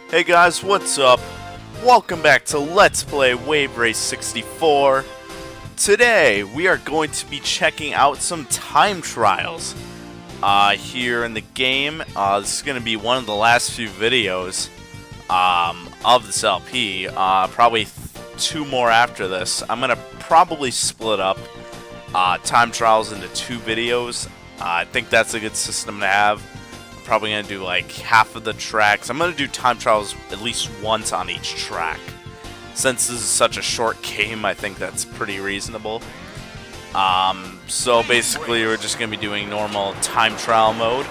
Hey guys, what's up? Welcome back to Let's Play Wave Race 64. Today, we are going to be checking out some time trials here in the game. This is going to be one of the last few videos of this LP. Probably two more after this. I'm going to probably split up time trials into two videos. I think that's a good system to have. Probably going to do like half of the tracks. I'm going to do time trials at least once on each track. Since this is such a short game, I think that's pretty reasonable. So basically we're just going to be doing normal time trial mode.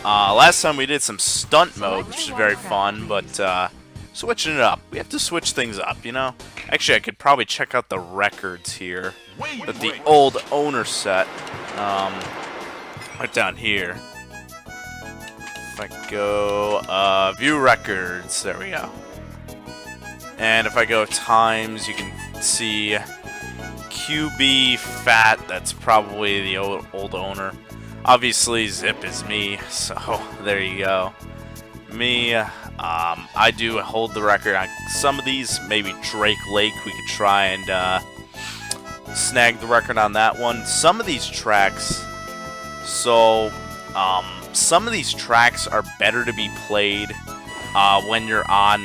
Last time we did some stunt mode, which is very fun, but switching it up. We have to switch things up, you know? Actually, I could probably check out the records here that the old owner set. Right down here. If I go, view records, there we go. And if I go times, you can see QB Fat, that's probably the old owner. Obviously, Zip is me, so there you go. Me, I do hold the record on some of these. Maybe Drake Lake, we could try and snag the record on that one. Some of these tracks, some of these tracks are better to be played when you're on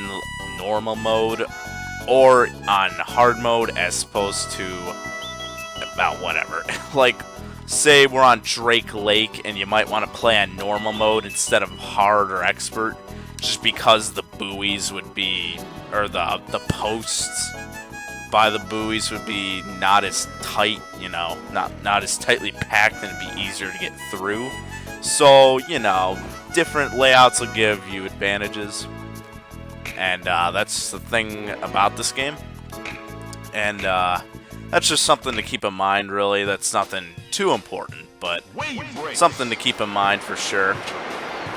normal mode or on hard mode as opposed to about whatever. Like, say we're on Drake Lake and you might want to play on normal mode instead of hard or expert just because the buoys would be, or the posts by the buoys would be not as tight, you know, not as tightly packed, and it'd be easier to get through. So, you know, different layouts will give you advantages. And that's the thing about this game. And that's just something to keep in mind, really. That's nothing too important, but something to keep in mind for sure.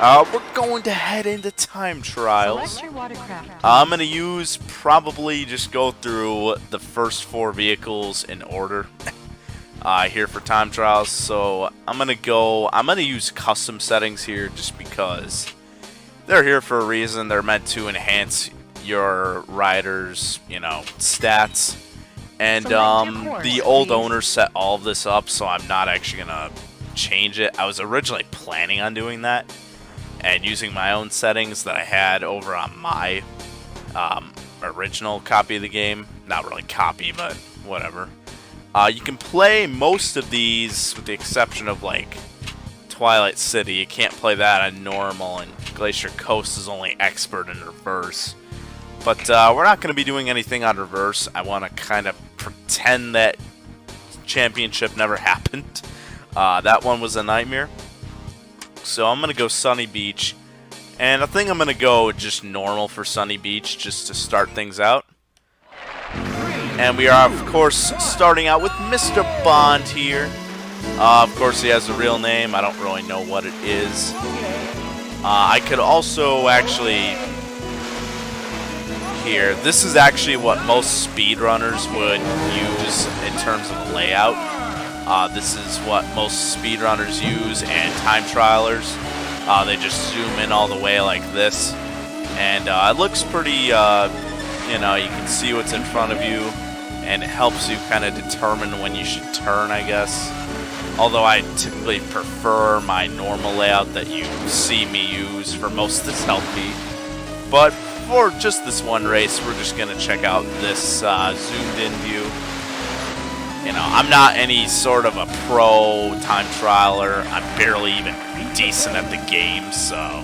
We're going to head into time trials. I'm going to probably just go through the first four vehicles in order. Here for time trials, so I'm gonna use custom settings here just because they're here for a reason. They're meant to enhance your rider's, you know, stats. And the old owner set all of this up, so I'm not actually gonna change it. I was originally planning on doing that and using my own settings that I had over on my original copy of the game. Not really copy, but whatever. You can play most of these, with the exception of, like, Twilight City. You can't play that on normal, and Glacier Coast is only expert in reverse. But we're not going to be doing anything on reverse. I want to kind of pretend that championship never happened. That one was a nightmare. So I'm going to go Sunny Beach. And I think I'm going to go just normal for Sunny Beach, just to start things out. And we are, of course, starting out with Mr. Bond here. Of course, he has a real name. I don't really know what it is. I could also actually... Here, this is actually what most speedrunners would use in terms of layout. This is what most speedrunners use and time trialers. They just zoom in all the way like this. And it looks pretty, you know, you can see what's in front of you. And it helps you kind of determine when you should turn, I guess. Although I typically prefer my normal layout that you see me use for most of this LP. But for just this one race, we're just going to check out this zoomed-in view. You know, I'm not any sort of a pro time trialer. I'm barely even decent at the game, so...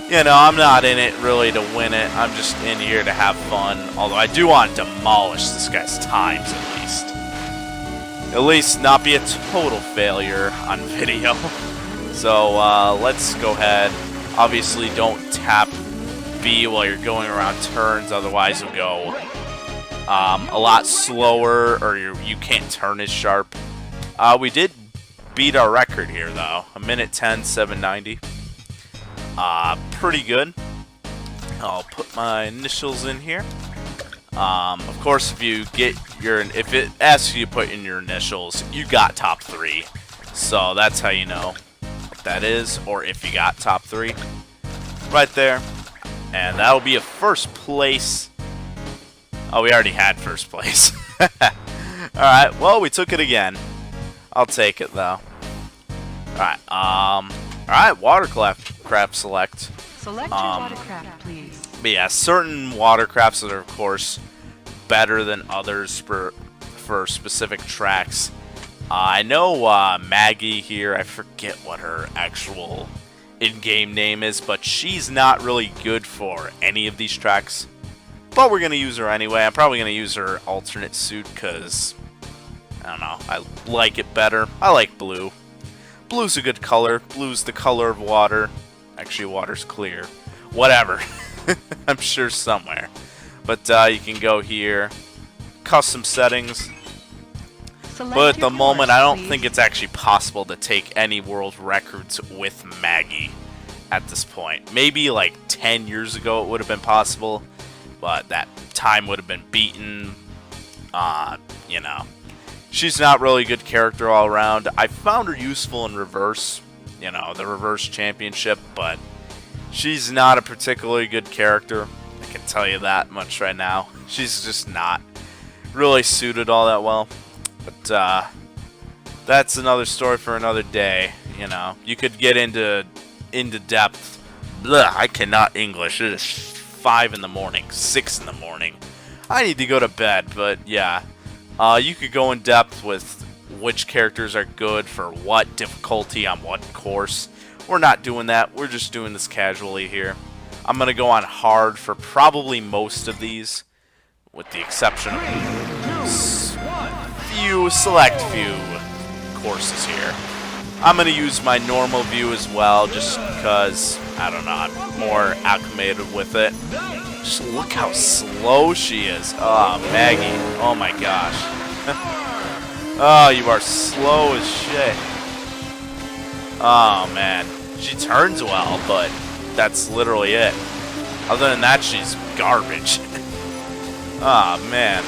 You know, I'm not in it really to win it. I'm just in here to have fun. Although I do want to demolish this guy's times at least. At least not be a total failure on video. So let's go ahead. Obviously don't tap B while you're going around turns. Otherwise you'll go a lot slower, or you can't turn as sharp. We did beat our record here though. 1:10:790. Pretty good. I'll put my initials in here. Of course, if it asks you to put in your initials, you got top 3. So that's how you know what that is, or if you got top 3. Right there. And that'll be a first place. Oh, we already had first place. Alright, well, we took it again. I'll take it, though. Alright, watercraft select. Select your watercraft, please. But yeah, certain watercrafts that are, of course, better than others for specific tracks. I know Maggie here, I forget what her actual in-game name is, but she's not really good for any of these tracks. But we're going to use her anyway. I'm probably going to use her alternate suit because, I don't know, I like it better. I like blue. Blue's a good color. Blue's the color of water. Actually, water's clear. Whatever. I'm sure somewhere. But you can go here. Custom settings. But at the moment, I don't think it's actually possible to take any world records with Maggie at this point. Maybe like 10 years ago it would have been possible, but that time would have been beaten. You know, she's not really a good character all around. I found her useful in reverse, you know, the reverse championship, but she's not a particularly good character. I can tell you that much right now. She's just not really suited all that well. But that's another story for another day. You know, you could get into depth. Blah, I cannot English. It is 5 in the morning, 6 in the morning. I need to go to bed. But yeah, you could go in depth with which characters are good for what difficulty on what course. We're not doing that. We're just doing this casually here. I'm gonna go on hard for probably most of these, with the exception of select few courses here. I'm going to use my normal view as well, just because, I don't know, I'm more acclimated with it. Just look how slow she is. Oh, Maggie. Oh my gosh. Oh, you are slow as shit. Oh, man. She turns well, but that's literally it. Other than that, she's garbage. Oh, man.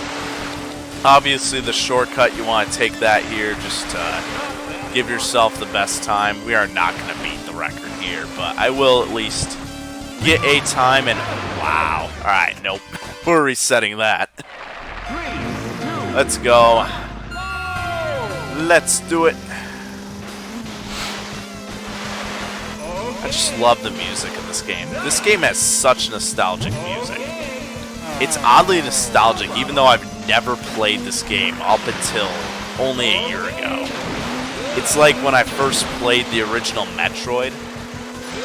Obviously, the shortcut, you want to take that here just to give yourself the best time. We are not going to beat the record here, but I will at least get a time and... Wow. Alright, nope. We're resetting that. Let's go. Let's do it. I just love the music in this game. This game has such nostalgic music. It's oddly nostalgic, even though I've never played this game up until only a year ago. It's like when I first played the original Metroid,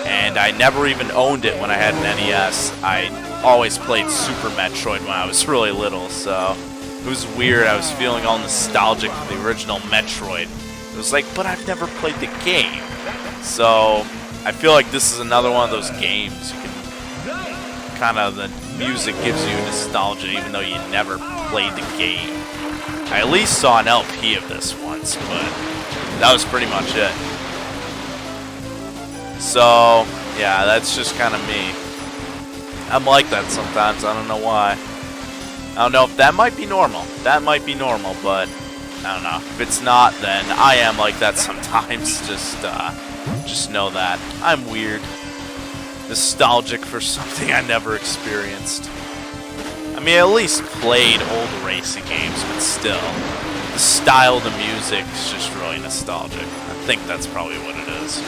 and I never even owned it when I had an NES. I always played Super Metroid when I was really little, so it was weird. I was feeling all nostalgic for the original Metroid. It was like, but I've never played the game. So I feel like this is another one of those games you can kind of, the music gives you nostalgia even though you never played the game. I at least saw an LP of this once, but that was pretty much it. So yeah, that's just kind of me. I'm like that sometimes. I don't know why. I don't know if that might be normal. That might be normal, but I don't know. If it's not, then I am like that sometimes. Just know that I'm weird. Nostalgic for something I never experienced. I mean, I at least played old racing games, but still, the style of the music is just really nostalgic. I think that's probably what it is.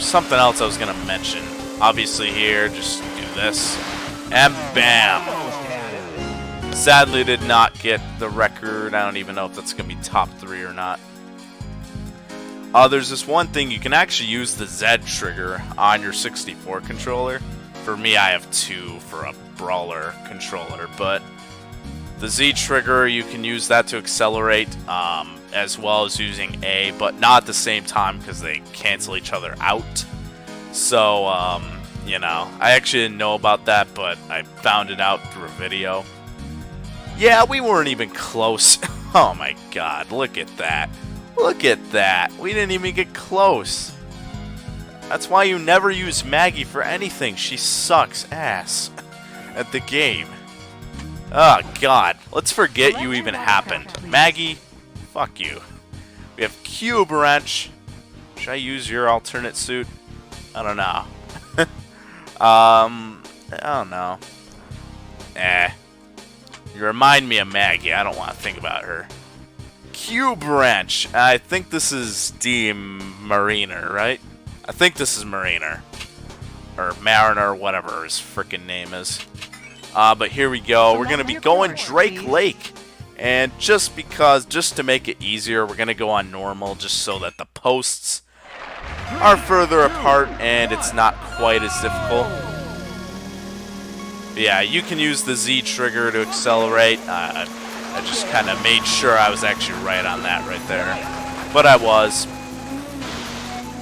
Something else I was gonna mention. Obviously here, just do this, and bam! Sadly did not get the record. I don't even know if that's gonna be top 3 or not. There's this one thing, you can actually use the Z trigger on your 64 controller. For me, I have 2 for a brawler controller, but the Z trigger, you can use that to accelerate, as well as using A, but not at the same time because they cancel each other out. So, you know, I actually didn't know about that, but I found it out through a video. Yeah, we weren't even close. Oh my god, look at that. Look at that. We didn't even get close. That's why you never use Maggie for anything. She sucks ass at the game. Oh god. Let's forget you even happened. Maggie, fuck you. We have Cube Wrench. Should I use your alternate suit? I don't know. I don't know. You remind me of Maggie. I don't want to think about her. Q branch. I think this is D Mariner, right? I think this is Mariner. Or Mariner, whatever his frickin' name is. But here we go. We're going to be going Drake Lake. And just to make it easier, we're going to go on normal just so that the posts are further apart and it's not quite as difficult. But yeah, you can use the Z trigger to accelerate. I just kind of made sure I was actually right on that right there. But I was.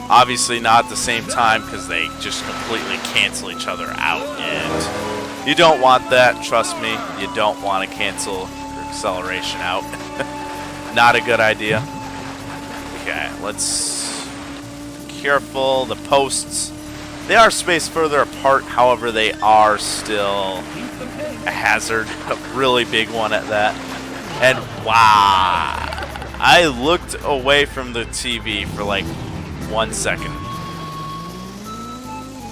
Obviously not at the same time because they just completely cancel each other out. And you don't want that, trust me. You don't want to cancel your acceleration out. Not a good idea. Okay, let's be careful. The posts, they are spaced further apart. However, they are still a hazard. A really big one at that. And wow, I looked away from the TV for like 1 second.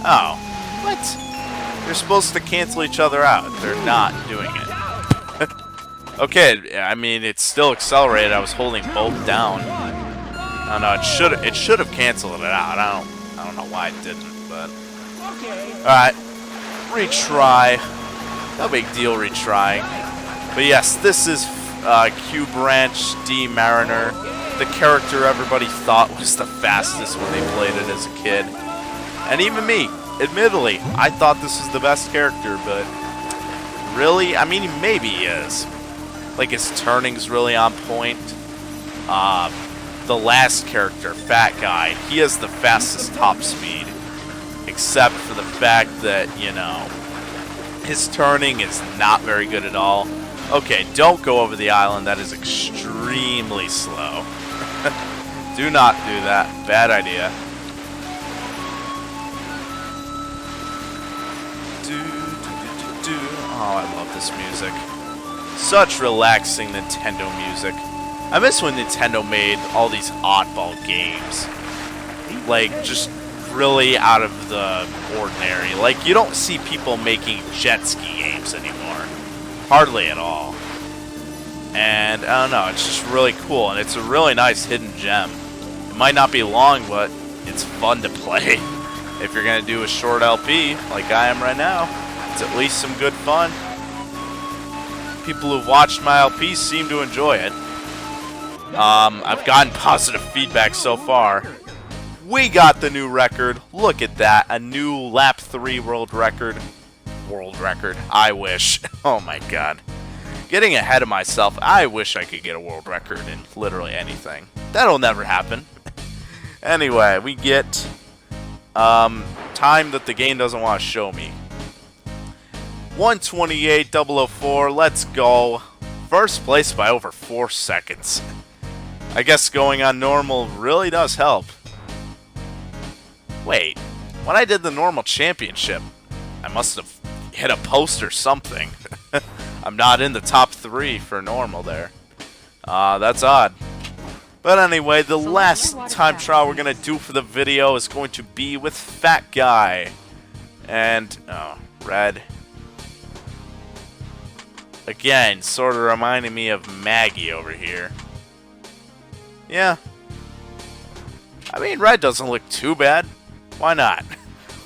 Oh, what? They're supposed to cancel each other out. They're not doing it. Okay, I mean it's still accelerated. I was holding both down. Oh no, it should have canceled it out. I don't know why it didn't, but all right, retry. No big deal, retrying. But yes, this is Q branch D Mariner. The character everybody thought was the fastest when they played it as a kid. And even me, admittedly, I thought this was the best character, but really, I mean, maybe he is. Like, his turning's really on point. The last character, Fat Guy, he has the fastest top speed. Except for the fact that, you know, his turning is not very good at all. Okay, don't go over the island. That is extremely slow. Do not do that. Bad idea. Oh, I love this music. Such relaxing Nintendo music. I miss when Nintendo made all these oddball games. Like, just really out of the ordinary. Like, you don't see people making jet ski games anymore. Hardly at all. And, I don't know, it's just really cool. And it's a really nice hidden gem. It might not be long, but it's fun to play. If you're going to do a short LP, like I am right now, it's at least some good fun. People who've watched my LP seem to enjoy it. I've gotten positive feedback so far. We got the new record. Look at that. A new lap 3 world record. World record. I wish. Oh my god. Getting ahead of myself. I wish I could get a world record in literally anything. That'll never happen. Anyway, we get time that the game doesn't want to show me. 128.004. Let's go. First place by over 4 seconds. I guess going on normal really does help. Wait, when I did the normal championship, I must have hit a post or something. I'm not in the top 3 for normal there. That's odd. But anyway, the last time trial we're going to do for the video is going to be with Fat Guy. And, oh, red. Again, sort of reminding me of Maggie over here. Yeah. I mean, red doesn't look too bad. Why not?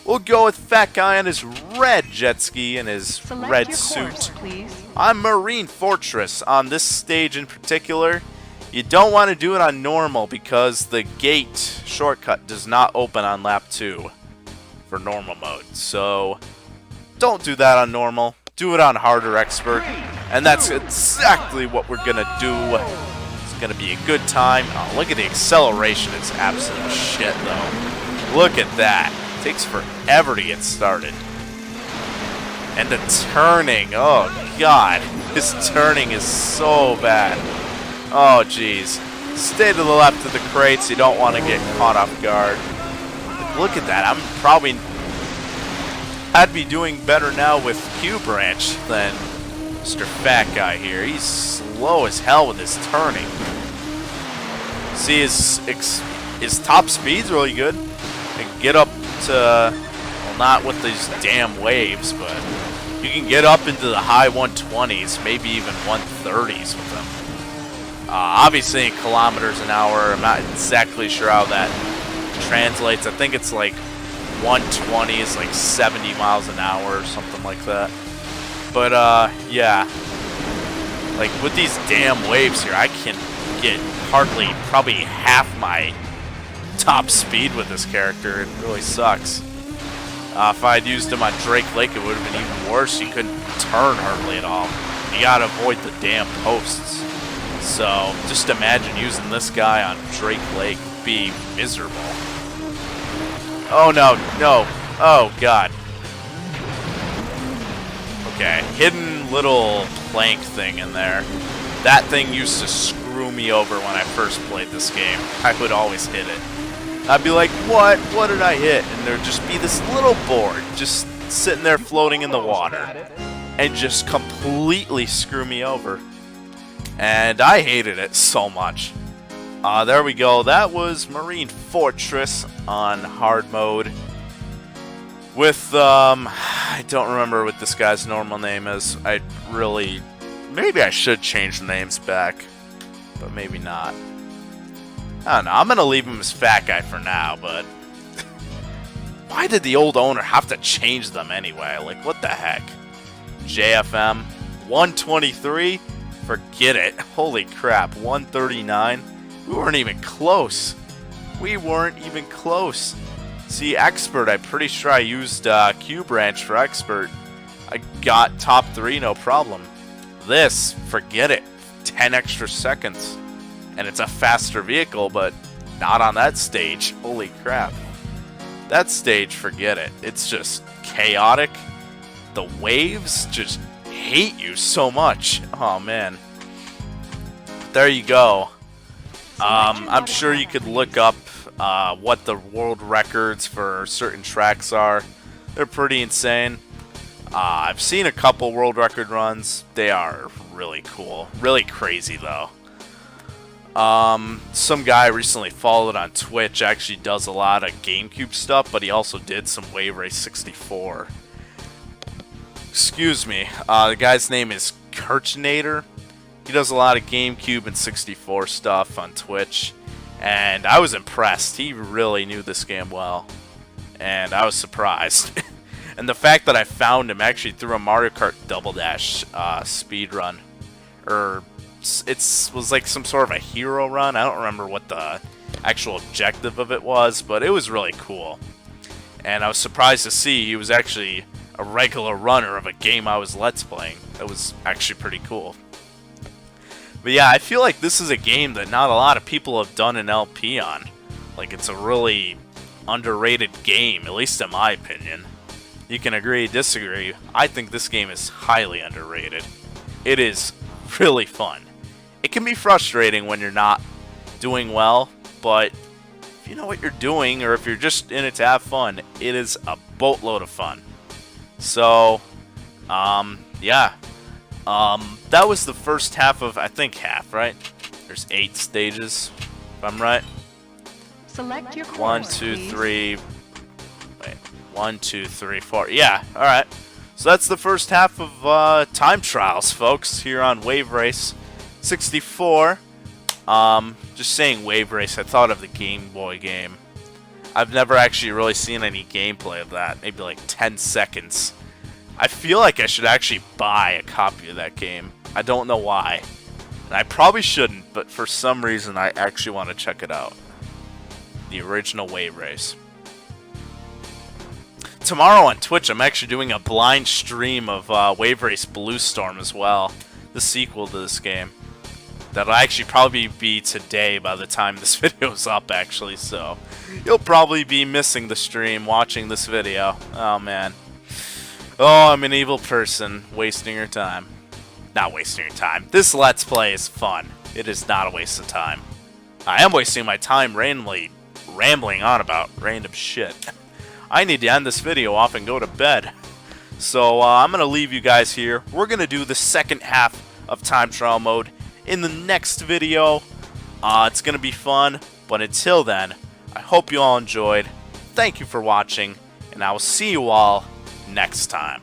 We'll go with Fat Guy on his red jet ski and his red suit. On Marine Fortress, on this stage in particular, you don't want to do it on normal because the gate shortcut does not open on lap 2 for normal mode. So, don't do that on normal. Do it on harder expert. And that's exactly what we're going to do. It's going to be a good time. Oh, look at the acceleration. It's absolute shit, though. Look at that. It takes forever to get started. And the turning. Oh, God. This turning is so bad. Oh, jeez. Stay to the left of the crates. You don't want to get caught off guard. Look at that. I'd be doing better now with Q branch than Mr. Fat Guy here. He's slow as hell with his turning. See, his top speed's really good. And get up to... Oh not with these damn waves, but you can get up into the high 120s, maybe even 130s with them. Obviously in kilometers an hour, I'm not exactly sure how that translates. I think it's like 120 is like 70 miles an hour or something like that. But yeah, like with these damn waves here, I can get probably half my top speed with this character. It really sucks. If I'd used him on Drake Lake, it would have been even worse. You couldn't turn hardly at all. You gotta avoid the damn posts. So just imagine using this guy on Drake Lake. It'd be miserable. Oh no, no. Oh god. Okay, hidden little plank thing in there. That thing used to screw me over when I first played this game. I would always hit it. I'd be like, what? What did I hit? And there'd just be this little board just sitting there floating in the water. And just completely screw me over. And I hated it so much. There we go. That was Marine Fortress on hard mode. With, I don't remember what this guy's normal name is. Maybe I should change the names back. But maybe not. I don't know. I'm going to leave him as Fat Guy for now, but why did the old owner have to change them anyway? Like, what the heck? JFM 123? Forget it. Holy crap. 139? We weren't even close. We weren't even close. See, Expert, I'm pretty sure I used Q Branch for Expert. I got top 3, no problem. This, forget it. 10 extra seconds. And it's a faster vehicle, but not on that stage. Holy crap. That stage, forget it. It's just chaotic. The waves just hate you so much. Oh, man. There you go. I'm sure you could look up what the world records for certain tracks are. They're pretty insane. I've seen a couple world record runs. They are really cool. Really crazy, though. Some guy I recently followed on Twitch actually does a lot of GameCube stuff, but he also did some Wave Race 64. Excuse me. The guy's name is Kirchnader. He does a lot of GameCube and 64 stuff on Twitch, and I was impressed. He really knew this game well, and I was surprised. And the fact that I found him actually through a Mario Kart Double Dash speed run, or it was like some sort of a hero run. I don't remember what the actual objective of it was, but it was really cool. And I was surprised to see he was actually a regular runner of a game I was Let's Playing. That was actually pretty cool. But yeah, I feel like this is a game that not a lot of people have done an LP on. Like, it's a really underrated game, at least in my opinion. You can agree, disagree. I think this game is highly underrated. It is really fun. It can be frustrating when you're not doing well, but if you know what you're doing, or if you're just in it to have fun, it is a boatload of fun. So, yeah. That was the first half of, I think half, right? There's 8 stages, if I'm right. Select your course, 1, 2, please. 3. Wait, 1, 2, 3, 4. Yeah, alright. So that's the first half of Time Trials, folks, here on Wave Race 64. Just saying Wave Race, I thought of the Game Boy game. I've never actually really seen any gameplay of that. Maybe like 10 seconds. I feel like I should actually buy a copy of that game. I don't know why. And I probably shouldn't, but for some reason I actually want to check it out. The original Wave Race. Tomorrow on Twitch, I'm actually doing a blind stream of Wave Race Blue Storm as well. The sequel to this game. That'll actually probably be today by the time this video is up, actually. So, you'll probably be missing the stream watching this video. Oh, man. Oh, I'm an evil person, wasting your time. Not wasting your time. This Let's Play is fun. It is not a waste of time. I am wasting my time randomly rambling on about random shit. I need to end this video off and go to bed. So, I'm going to leave you guys here. We're going to do the second half of Time Trial Mode in the next video. It's going to be fun. But until then, I hope you all enjoyed. Thank you for watching. and I will see you all next time.